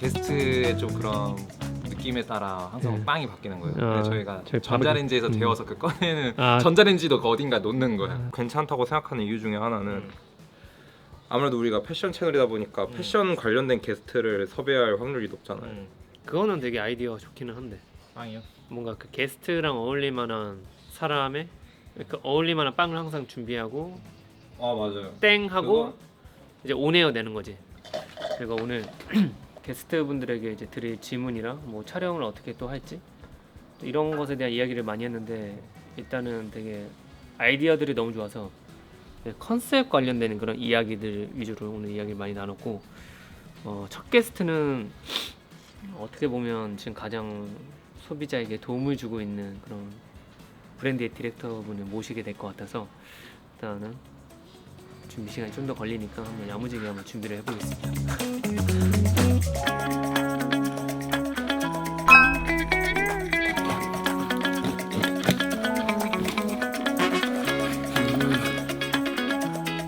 게스트의 좀 그런 느낌에 따라 항상 네. 빵이 바뀌는 거예요. 아, 근데 저희가 저희 전자레인지에서 데워서 그 꺼내는 아. 전자레인지도 그 어딘가 놓는 거예요. 괜찮다고 생각하는 이유 중에 하나는 아무래도 우리가 패션 채널이다 보니까 패션 관련된 게스트를 섭외할 확률이 높잖아요. 그거는 되게 아이디어 좋기는 한데 빵이요? 뭔가 그 게스트랑 어울릴 만한 사람의 그 어울릴 만한 빵을 항상 준비하고 아 맞아요. 땡 하고 그거? 이제 온에어 내는 거지. 제가 오늘 게스트분들에게 이제 드릴 질문이랑 뭐 촬영을 어떻게 또 할지 이런 것에 대한 이야기를 많이 했는데 일단은 되게 아이디어들이 너무 좋아서 컨셉 관련되는 그런 이야기들 위주로 오늘 이야기를 많이 나눴고 첫 게스트는 어떻게 보면 지금 가장 소비자에게 도움을 주고 있는 그런 브랜드의 디렉터분을 모시게 될 것 같아서 일단은 준비 시간이 좀 더 걸리니까 한번 야무지게 한번 준비를 해보겠습니다.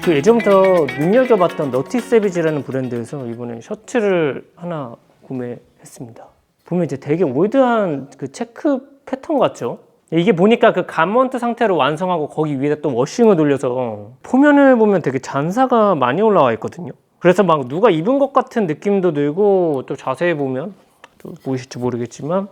그 예전부터 눈여겨봤던 너티 세비지라는 브랜드에서 이번에 셔츠를 하나 구매했습니다. 보면 이제 되게 올드한 그 체크 패턴 같죠? 이게 보니까 그 가먼트 상태로 완성하고 거기 위에다 또 워싱을 돌려서 포면을 보면 되게 잔사가 많이 올라와 있거든요. 그래서 막 누가 입은 것 같은 느낌도 들고 또 자세히 보면 또 보이실지 모르겠지만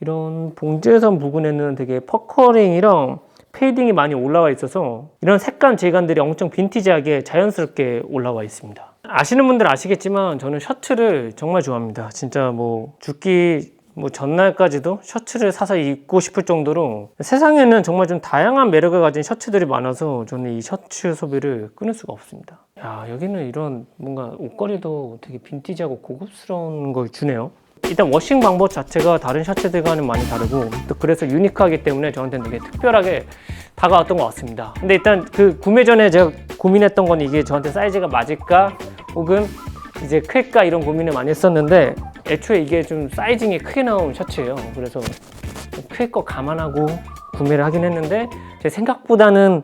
이런 봉제선 부분에는 되게 퍼커링이랑 페이딩이 많이 올라와 있어서 이런 색감 질감들이 엄청 빈티지하게 자연스럽게 올라와 있습니다. 아시는 분들 아시겠지만 저는 셔츠를 정말 좋아합니다. 진짜 뭐 죽기 전날까지도 셔츠를 사서 입고 싶을 정도로 세상에는 정말 좀 다양한 매력을 가진 셔츠들이 많아서 저는 이 셔츠 소비를 끊을 수가 없습니다. 야, 여기는 이런 뭔가 옷걸이도 되게 빈티지하고 고급스러운 걸 주네요. 일단 워싱 방법 자체가 다른 셔츠들과는 많이 다르고 또 그래서 유니크하기 때문에 저한테는 되게 특별하게 다가왔던 것 같습니다. 근데 일단 그 구매 전에 제가 고민했던 건 이게 저한테 사이즈가 맞을까 혹은 이제 클까 이런 고민을 많이 했었는데 애초에 이게 좀 사이징이 크게 나온 셔츠예요. 그래서 클 거 감안하고 구매를 하긴 했는데 제 생각보다는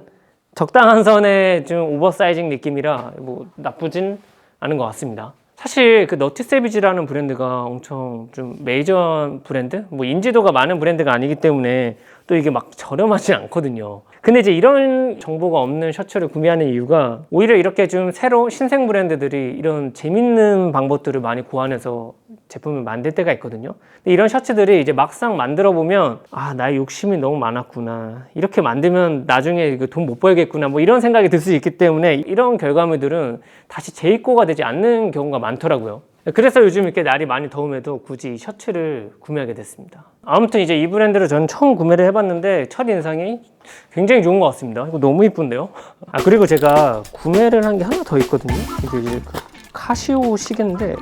적당한 선의 좀 오버사이징 느낌이라 뭐 나쁘진 않은 것 같습니다. 사실 그 너티 세비지라는 브랜드가 엄청 좀 메이저 브랜드? 뭐 인지도가 많은 브랜드가 아니기 때문에 또 이게 막 저렴하지 않거든요. 근데 이제 이런 정보가 없는 셔츠를 구매하는 이유가 오히려 이렇게 좀 새로 신생 브랜드들이 이런 재밌는 방법들을 많이 고안해서 제품을 만들 때가 있거든요. 근데 이런 셔츠들이 이제 막상 만들어 보면 아, 나의 욕심이 너무 많았구나. 이렇게 만들면 나중에 돈 못 벌겠구나. 뭐 이런 생각이 들 수 있기 때문에 이런 결과물들은 다시 재입고가 되지 않는 경우가 많더라고요. 그래서 요즘 이렇게 날이 많이 더움에도 굳이 이 셔츠를 구매하게 됐습니다. 아무튼 이제 이 브랜드를 저는 처음 구매를 해봤는데 첫 인상이 굉장히 좋은 것 같습니다. 이거 너무 이쁜데요? 아, 그리고 제가 구매를 한 게 하나 더 있거든요. 이게 이제 그 카시오 시계인데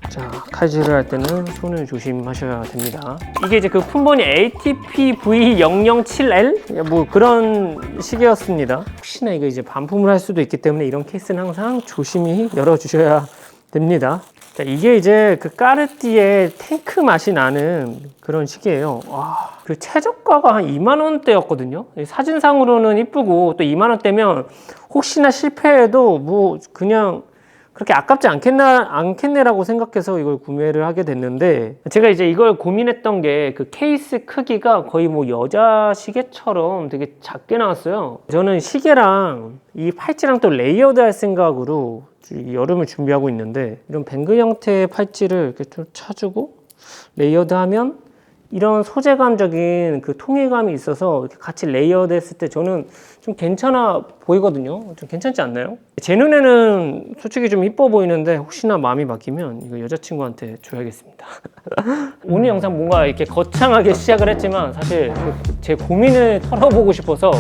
자, 칼질을 할 때는 손을 조심하셔야 됩니다. 이게 이제 그 품번이 ATP V007L? 뭐 그런 시계였습니다. 혹시나 이거 이제 반품을 할 수도 있기 때문에 이런 케이스는 항상 조심히 열어주셔야 됩니다. 자, 이게 이제 그 까르띠에 탱크 맛이 나는 그런 시계예요. 와, 그 최저가가 한 2만 원대였거든요. 사진상으로는 이쁘고 또 2만 원대면 혹시나 실패해도 뭐 그냥 그렇게 아깝지 않겠네라고 생각해서 이걸 구매를 하게 됐는데 제가 이제 이걸 고민했던 게 그 케이스 크기가 거의 뭐 여자 시계처럼 되게 작게 나왔어요. 저는 시계랑 이 팔찌랑 또 레이어드 할 생각으로 여름을 준비하고 있는데 이런 뱅글 형태의 팔찌를 이렇게 좀 차주고 레이어드 하면 이런 소재감적인 그 통일감이 있어서 이렇게 같이 레이어드 했을 때 저는 좀 괜찮아 보이거든요. 좀 괜찮지 않나요? 제 눈에는 솔직히 좀 이뻐 보이는데 혹시나 마음이 바뀌면 이거 여자친구한테 줘야겠습니다. 오늘 영상 뭔가 이렇게 거창하게 시작을 했지만 사실 제 고민을 털어보고 싶어서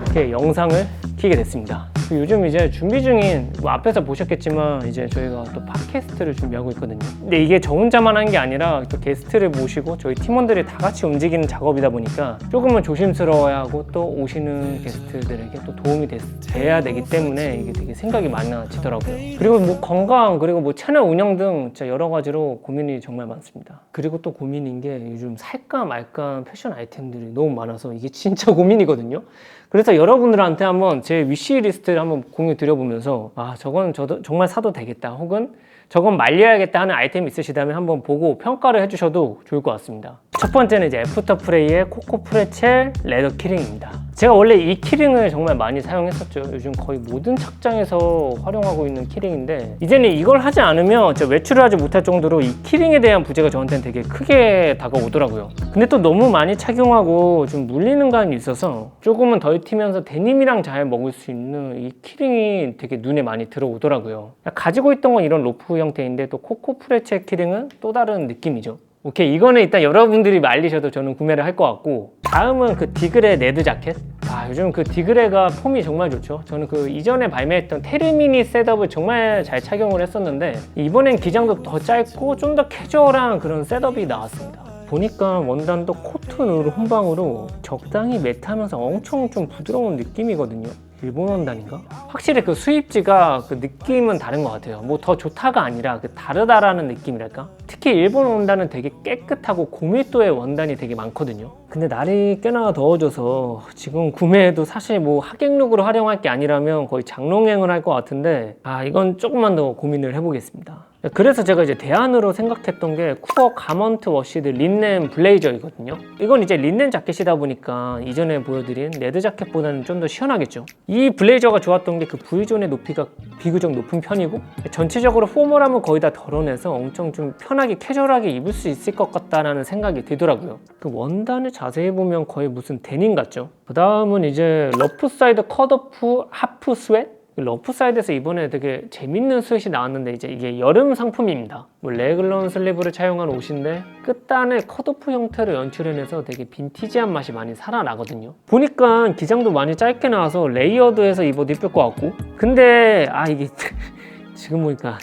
이렇게 영상을 켜게 됐습니다. 요즘 이제 준비 중인 뭐 앞에서 보셨겠지만 이제 저희가 또 팟캐스트를 준비하고 있거든요. 근데 이게 저 혼자만 한 게 아니라 또 게스트를 모시고 저희 팀원들이 다 같이 움직이는 작업이다 보니까 조금은 조심스러워야 하고 또 오시는 게스트들에게 또 도움이 돼야 되기 때문에 이게 되게 생각이 많아지더라고요. 그리고 뭐 건강 그리고 뭐 채널 운영 등 진짜 여러 가지로 고민이 정말 많습니다. 그리고 또 고민인 게 요즘 살까 말까 패션 아이템들이 너무 많아서 이게 진짜 고민이거든요. 그래서 여러분들한테 한번 제 위시리스트를 한번 공유 드려보면서 아, 저건 저도 정말 사도 되겠다 혹은 저건 말려야겠다 하는 아이템이 있으시다면 한번 보고 평가를 해주셔도 좋을 것 같습니다. 첫 번째는 이제 애프터프레이의 코코 프레첼 레더 키링입니다. 제가 원래 이 키링을 정말 많이 사용했었죠. 요즘 거의 모든 착장에서 활용하고 있는 키링인데 이제는 이걸 하지 않으면 제가 외출을 하지 못할 정도로 이 키링에 대한 부재가 저한테는 되게 크게 다가오더라고요. 근데 또 너무 많이 착용하고 좀 물리는 감이 있어서 조금은 덜 튀면서 데님이랑 잘 먹을 수 있는 이 키링이 되게 눈에 많이 들어오더라고요. 가지고 있던 건 이런 로프 형태인데 또 코코 프레첼 키링은 또 다른 느낌이죠. 오케이, 이거는 일단 여러분들이 말리셔도 저는 구매를 할 것 같고, 다음은 그 디그레 레드 자켓. 요즘 그 디그레가 폼이 정말 좋죠. 저는 그 이전에 발매했던 테르미니 셋업을 정말 잘 착용을 했었는데 이번엔 기장도 더 짧고 좀 더 캐주얼한 그런 셋업이 나왔습니다. 보니까 원단도 코튼으로 혼방으로 적당히 매트하면서 엄청 좀 부드러운 느낌이거든요. 일본 원단인가? 확실히 그 수입지가 그 느낌은 다른 것 같아요. 뭐 더 좋다가 아니라 그 다르다라는 느낌이랄까? 특히 일본 원단은 되게 깨끗하고 고밀도의 원단이 되게 많거든요. 근데 날이 꽤나 더워져서 지금 구매해도 사실 뭐 하객룩으로 활용할 게 아니라면 거의 장롱행을 할 것 같은데 이건 조금만 더 고민을 해보겠습니다. 그래서 제가 이제 대안으로 생각했던 게 쿠어 가먼트 워시드 린넨 블레이저이거든요. 이건 이제 린넨 자켓이다 보니까 이전에 보여드린 레드 자켓보다는 좀 더 시원하겠죠. 이 블레이저가 좋았던 게 그 V존의 높이가 비교적 높은 편이고 전체적으로 포멀함은 거의 다 덜어내서 엄청 좀 편하게 캐주얼하게 입을 수 있을 것 같다라는 생각이 들더라고요. 그 원단을 자세히 보면 거의 무슨 데님 같죠. 그 다음은 이제 러프 사이드 컷오프 하프 스웨트. 러프 사이드에서 이번에 되게 재밌는 스웨트이 나왔는데 이제 이게 여름 상품입니다. 뭐 레글런 슬리브를 차용한 옷인데 끝단에 컷오프 형태로 연출해내서 되게 빈티지한 맛이 많이 살아나거든요. 보니까 기장도 많이 짧게 나와서 레이어드해서 입어도 이쁠 것 같고, 근데 이게 지금 보니까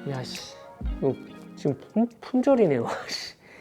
이거 지금 품절이네요.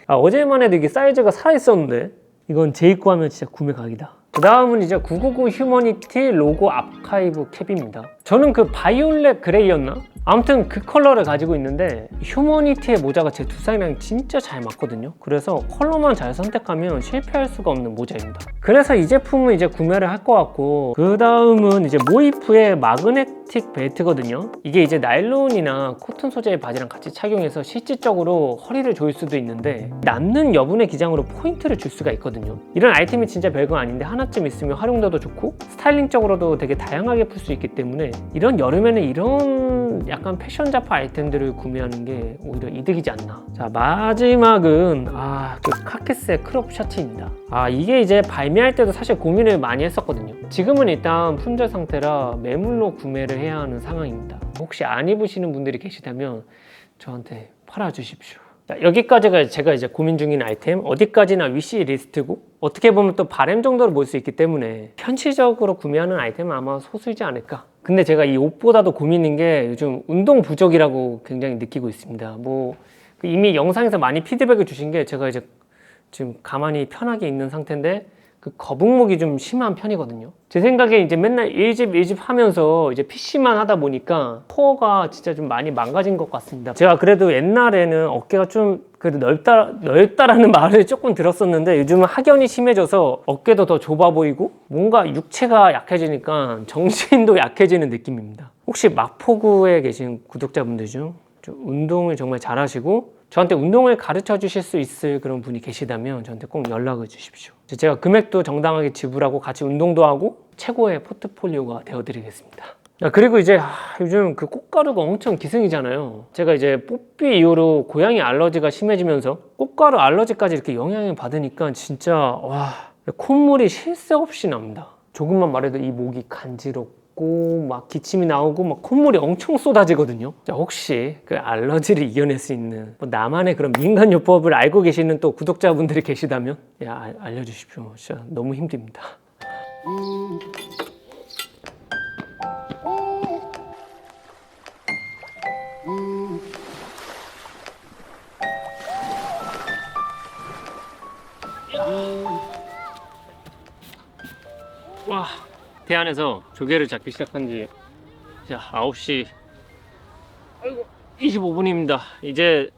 어제만 해도 이게 사이즈가 살아있었는데 이건 재입고 하면 진짜 구매 각이다. 그 다음은 이제 999 휴머니티 로고 아카이브 캡입니다. 저는 그 바이올렛 그레이였나? 아무튼 그 컬러를 가지고 있는데 휴머니티의 모자가 제 두 쌍이랑 진짜 잘 맞거든요. 그래서 컬러만 잘 선택하면 실패할 수가 없는 모자입니다. 그래서 이 제품은 이제 구매를 할 것 같고, 그 다음은 이제 모이프의 마그네틱 벨트거든요. 이게 이제 나일론이나 코튼 소재의 바지랑 같이 착용해서 실질적으로 허리를 조일 수도 있는데 남는 여분의 기장으로 포인트를 줄 수가 있거든요. 이런 아이템이 진짜 별거 아닌데 하나쯤 있으면 활용도도 좋고 스타일링적으로도 되게 다양하게 풀 수 있기 때문에 이런 여름에는 이런 약간 패션 잡화 아이템들을 구매하는 게 오히려 이득이지 않나. 자, 마지막은 그 카켓의 크롭 셔츠입니다. 이게 이제 발매할 때도 사실 고민을 많이 했었거든요. 지금은 일단 품절 상태라 매물로 구매를 해야 하는 상황입니다. 혹시 안 입으시는 분들이 계시다면 저한테 팔아주십시오. 자, 여기까지가 제가 이제 고민 중인 아이템, 어디까지나 위시 리스트고 어떻게 보면 또 바램 정도로 볼 수 있기 때문에 현실적으로 구매하는 아이템은 아마 소수이지 않을까. 근데 제가 이 옷보다도 고민인 게 요즘 운동 부족이라고 굉장히 느끼고 있습니다. 이미 영상에서 많이 피드백을 주신 게 제가 이제 지금 가만히 편하게 있는 상태인데 그 거북목이 좀 심한 편이거든요. 제 생각에 이제 맨날 일집 하면서 이제 PC만 하다 보니까 코어가 진짜 좀 많이 망가진 것 같습니다. 제가 그래도 옛날에는 어깨가 좀 그래도 넓다라는 말을 조금 들었었는데 요즘은 확연히 심해져서 어깨도 더 좁아 보이고 뭔가 육체가 약해지니까 정신도 약해지는 느낌입니다. 혹시 마포구에 계신 구독자분들 중 좀 운동을 정말 잘하시고 저한테 운동을 가르쳐 주실 수 있을 그런 분이 계시다면 저한테 꼭 연락을 주십시오. 제가 금액도 정당하게 지불하고 같이 운동도 하고 최고의 포트폴리오가 되어드리겠습니다. 그리고 이제 요즘 그 꽃가루가 엄청 기승이잖아요. 제가 이제 뽀삐 이후로 고양이 알러지가 심해지면서 꽃가루 알러지까지 이렇게 영향을 받으니까 진짜 콧물이 쉴 새 없이 납니다. 조금만 말해도 이 목이 간지럽고 막 기침이 나오고 막 콧물이 엄청 쏟아지거든요. 자, 혹시 그 알러지를 이겨낼 수 있는 나만의 그런 민간요법을 알고 계시는 또 구독자분들이 계시다면 알려주십시오. 진짜 너무 힘듭니다. 와, 대안에서 조개를 잡기 시작한 지 9시 25분입니다. 이제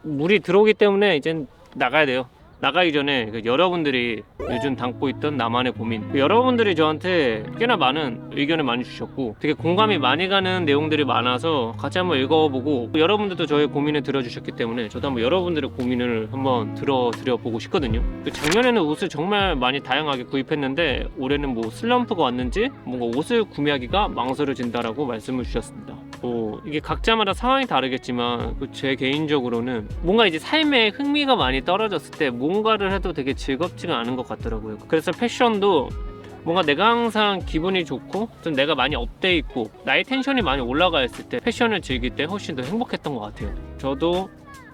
물이 들어오기 때문에 이제 나가야 돼요. 나가기 전에 여러분들이 요즘 담고 있던 나만의 고민, 여러분들이 저한테 꽤나 많은 의견을 많이 주셨고 되게 공감이 많이 가는 내용들이 많아서 같이 한번 읽어보고, 여러분들도 저의 고민을 들어주셨기 때문에 저도 한번 여러분들의 고민을 한번 들어드려보고 싶거든요. 작년에는 옷을 정말 많이 다양하게 구입했는데 올해는 뭐 슬럼프가 왔는지 뭔가 옷을 구매하기가 망설여진다라고 말씀을 주셨습니다. 이게 각자마다 상황이 다르겠지만 제 개인적으로는 뭔가 이제 삶에 흥미가 많이 떨어졌을 때 뭔가를 해도 되게 즐겁지가 않은 것 같더라고요. 그래서 패션도 뭔가 내가 항상 기분이 좋고 좀 내가 많이 업돼 있고 나의 텐션이 많이 올라가 있을 때 패션을 즐길 때 훨씬 더 행복했던 것 같아요. 저도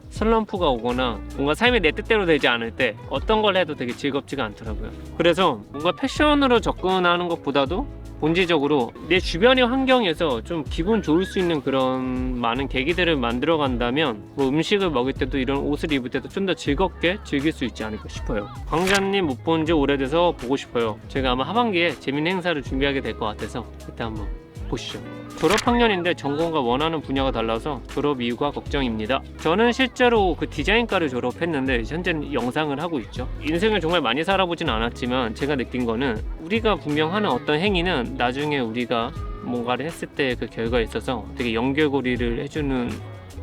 슬럼프가 오거나 뭔가 삶이 내 뜻대로 되지 않을 때 어떤 걸 해도 되게 즐겁지가 않더라고요. 그래서 뭔가 패션으로 접근하는 것보다도 본질적으로 내 주변의 환경에서 좀 기분 좋을 수 있는 그런 많은 계기들을 만들어 간다면 뭐 음식을 먹을 때도 이런 옷을 입을 때도 좀 더 즐겁게 즐길 수 있지 않을까 싶어요. 광자님 못 본 지 오래돼서 보고 싶어요. 제가 아마 하반기에 재밌는 행사를 준비하게 될 것 같아서 이따 한번 보시죠. 졸업 학년인데 전공과 원하는 분야가 달라서 졸업 이유가 걱정입니다. 저는 실제로 그 디자인과를 졸업했는데 현재는 영상을 하고 있죠. 인생을 정말 많이 살아보진 않았지만 제가 느낀 거는 우리가 분명 하는 어떤 행위는 나중에 우리가 뭔가를 했을 때 그 결과에 있어서 되게 연결고리를 해주는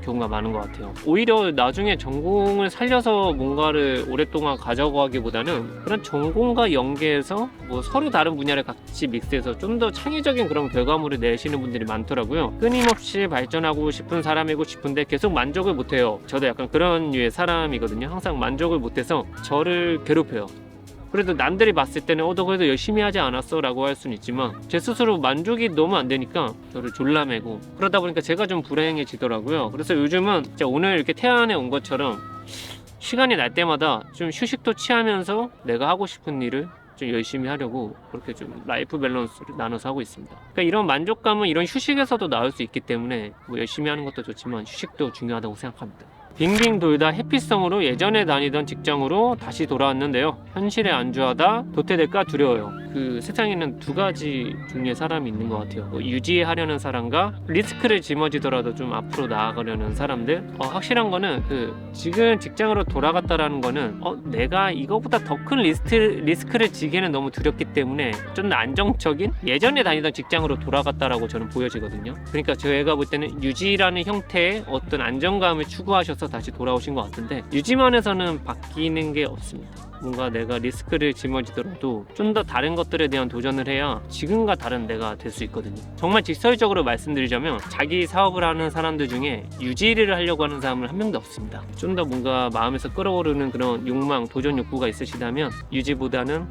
경우가 많은 것 같아요. 오히려 나중에 전공을 살려서 뭔가를 오랫동안 가져가기보다는 그런 전공과 연계해서 뭐 서로 다른 분야를 같이 믹스해서 좀 더 창의적인 그런 결과물을 내시는 분들이 많더라고요. 끊임없이 발전하고 싶은 사람이고 싶은데 계속 만족을 못해요. 저도 약간 그런 류의 사람이거든요. 항상 만족을 못해서 저를 괴롭혀요. 그래도 남들이 봤을 때는 너 그래도 열심히 하지 않았어 라고 할 수는 있지만 제 스스로 만족이 너무 안 되니까 저를 졸라매고 그러다 보니까 제가 좀 불행해지더라고요. 그래서 요즘은 진짜 오늘 이렇게 태안에 온 것처럼 시간이 날 때마다 좀 휴식도 취하면서 내가 하고 싶은 일을 좀 열심히 하려고 그렇게 좀 라이프 밸런스를 나눠서 하고 있습니다. 그러니까 이런 만족감은 이런 휴식에서도 나올 수 있기 때문에 뭐 열심히 하는 것도 좋지만 휴식도 중요하다고 생각합니다. 빙빙 돌다 해피성으로 예전에 다니던 직장으로 다시 돌아왔는데요. 현실에 안주하다 도태될까 두려워요. 그 세상에는 두 가지 종류의 사람이 있는 것 같아요. 뭐 유지하려는 사람과 리스크를 짊어지더라도 좀 앞으로 나아가려는 사람들. 확실한 거는 그 지금 직장으로 돌아갔다라는 거는 내가 이거보다 더 큰 리스크를 지기에는 너무 두렵기 때문에 좀 더 안정적인 예전에 다니던 직장으로 돌아갔다라고 저는 보여지거든요. 그러니까 제가 볼 때는 유지라는 형태의 어떤 안정감을 추구하셔서 다시 돌아오신 것 같은데 유지만 해서는 바뀌는 게 없습니다. 뭔가 내가 리스크를 짊어지더라도 좀 더 다른 것들에 대한 도전을 해야 지금과 다른 내가 될 수 있거든요. 정말 직설적으로 말씀드리자면 자기 사업을 하는 사람들 중에 유지를 하려고 하는 사람은 한 명도 없습니다. 좀 더 뭔가 마음에서 끌어오르는 그런 욕망, 도전 욕구가 있으시다면 유지보다는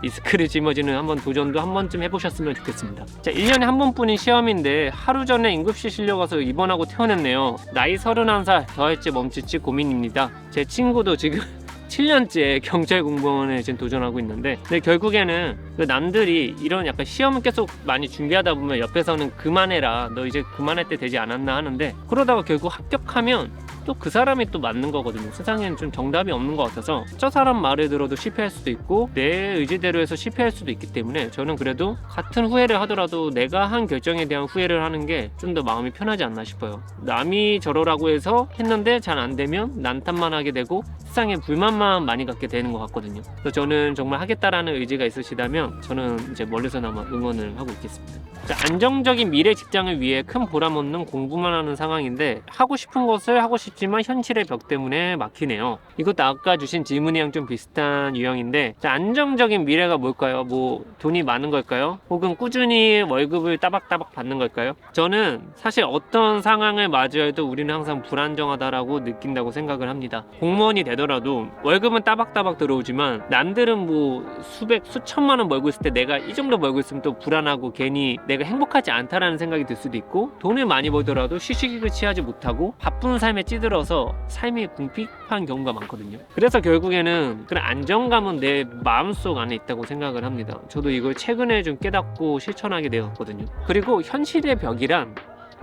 리스크를 짊어지는 한번 도전도 한 번쯤 해보셨으면 좋겠습니다. 자, 1년에 한 번뿐인 시험인데 하루 전에 응급실 실려가서 입원하고 퇴원했네요. 나이 31살 더 할지 멈출지 고민입니다. 제 친구도 지금 7년째 경찰 공무원에 지금 도전하고 있는데 근데 결국에는 그 남들이 이런 약간 시험을 계속 많이 준비하다 보면 옆에서는 그만해라 너 이제 그만할 때 되지 않았나 하는데 그러다가 결국 합격하면 또 그 사람이 또 맞는 거거든요. 세상에는 좀 정답이 없는 것 같아서 저 사람 말을 들어도 실패할 수도 있고 내 의지대로 해서 실패할 수도 있기 때문에 저는 그래도 같은 후회를 하더라도 내가 한 결정에 대한 후회를 하는 게 좀 더 마음이 편하지 않나 싶어요. 남이 저러라고 해서 했는데 잘 안 되면 난탄만 하게 되고 세상에 불만만 많이 갖게 되는 것 같거든요. 그래서 저는 정말 하겠다라는 의지가 있으시다면 저는 이제 멀리서나마 응원을 하고 있겠습니다. 자, 안정적인 미래 직장을 위해 큰 보람 없는 공부만 하는 상황인데 하고 싶은 것을 하고 싶지만 현실의 벽 때문에 막히네요. 이것도 아까 주신 질문이랑 좀 비슷한 유형인데 자, 안정적인 미래가 뭘까요? 뭐 돈이 많은 걸까요? 혹은 꾸준히 월급을 따박따박 받는 걸까요? 저는 사실 어떤 상황을 맞이해도 우리는 항상 불안정하다라고 느낀다고 생각을 합니다. 공무원이 되더라도 월급은 따박따박 들어오지만 남들은 뭐 수백 수천만 원 벌고 있을 때 내가 이 정도 벌고 있으면 또 불안하고 괜히 내가 행복하지 않다라는 생각이 들 수도 있고 돈을 많이 벌더라도 휴식을 취하지 못하고 바쁜 삶에 찌들어서 삶이 궁핍한 경우가 많거든요. 그래서 결국에는 그런 안정감은 내 마음속 안에 있다고 생각을 합니다. 저도 이걸 최근에 좀 깨닫고 실천하게 되었거든요. 그리고 현실의 벽이란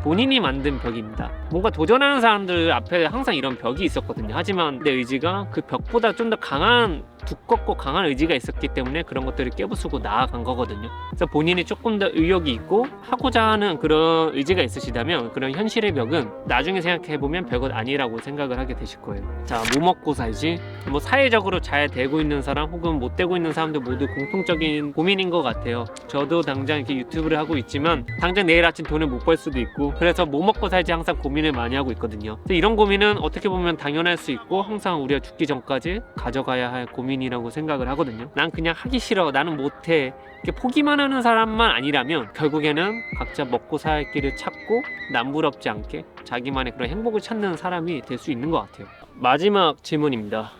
본인이 만든 벽입니다. 뭔가 도전하는 사람들 앞에 항상 이런 벽이 있었거든요. 하지만 내 의지가 그 벽보다 좀 더 강한 두껍고 강한 의지가 있었기 때문에 그런 것들을 깨부수고 나아간 거거든요. 그래서 본인이 조금 더 의욕이 있고 하고자 하는 그런 의지가 있으시다면 그런 현실의 벽은 나중에 생각해보면 별것 아니라고 생각을 하게 되실 거예요. 자, 뭐 먹고 살지? 뭐 사회적으로 잘 되고 있는 사람 혹은 못 되고 있는 사람들 모두 공통적인 고민인 것 같아요. 저도 당장 이렇게 유튜브를 하고 있지만 당장 내일 아침 돈을 못 벌 수도 있고 그래서 뭐 먹고 살지 항상 고민을 많이 하고 있거든요. 그래서 이런 고민은 어떻게 보면 당연할 수 있고 항상 우리가 죽기 전까지 가져가야 할 고민이라고 생각을 하거든요. 난 그냥 하기 싫어, 나는 못해, 이렇게 포기만 하는 사람만 아니라면 결국에는 각자 먹고 살 길을 찾고 남부럽지 않게 자기만의 그런 행복을 찾는 사람이 될 수 있는 것 같아요. 마지막 질문입니다.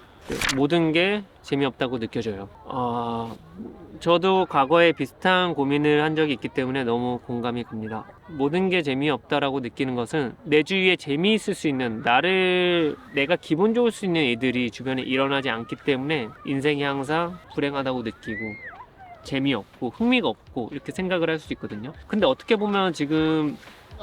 모든 게 재미없다고 느껴져요. 저도 과거에 비슷한 고민을 한 적이 있기 때문에 너무 공감이 갑니다. 모든 게 재미없다라고 느끼는 것은 내 주위에 재미있을 수 있는 내가 기분 좋을 수 있는 일들이 주변에 일어나지 않기 때문에 인생이 항상 불행하다고 느끼고 재미없고 흥미가 없고 이렇게 생각을 할 수 있거든요. 근데 어떻게 보면 지금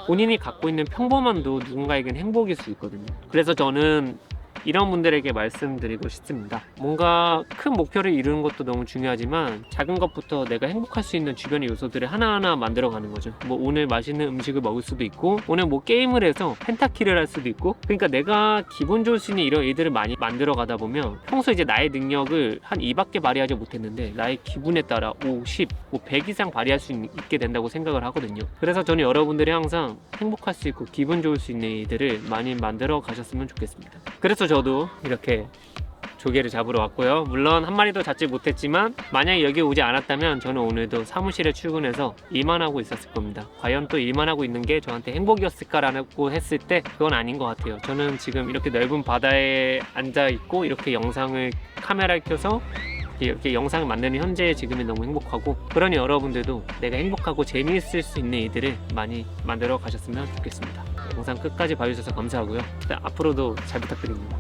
본인이 갖고 있는 평범함도 누군가에겐 행복일 수 있거든요. 그래서 저는 이런 분들에게 말씀드리고 싶습니다. 뭔가 큰 목표를 이루는 것도 너무 중요하지만 작은 것부터 내가 행복할 수 있는 주변의 요소들을 하나하나 만들어가는 거죠. 뭐 오늘 맛있는 음식을 먹을 수도 있고 오늘 뭐 게임을 해서 펜타키를 할 수도 있고, 그러니까 내가 기분 좋을 수 있는 이런 일들을 많이 만들어 가다 보면 평소 이제 나의 능력을 한 2밖에 발휘하지 못했는데 나의 기분에 따라 5, 10, 뭐 100 이상 발휘할 수 있게 된다고 생각을 하거든요. 그래서 저는 여러분들이 항상 행복할 수 있고 기분 좋을 수 있는 일들을 많이 만들어 가셨으면 좋겠습니다. 그래서 저도 이렇게 조개를 잡으러 왔고요. 물론 한 마리도 잡지 못했지만 만약에 여기 오지 않았다면 저는 오늘도 사무실에 출근해서 일만 하고 있었을 겁니다. 과연 또 일만 하고 있는 게 저한테 행복이었을까라고 했을 때 그건 아닌 것 같아요. 저는 지금 이렇게 넓은 바다에 앉아 있고 이렇게 영상을 카메라에 켜서 이렇게 영상을 만드는 현재의 지금이 너무 행복하고, 그러니 여러분들도 내가 행복하고 재미있을 수 있는 일들을 많이 만들어 가셨으면 좋겠습니다. 영상 끝까지 봐주셔서 감사하고요. 앞으로도 잘 부탁드립니다.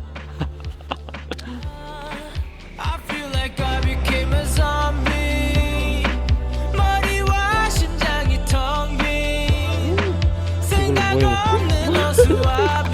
I feel like I became a zombie. 머리와 심장이 텅 빈 생각 없는 어수와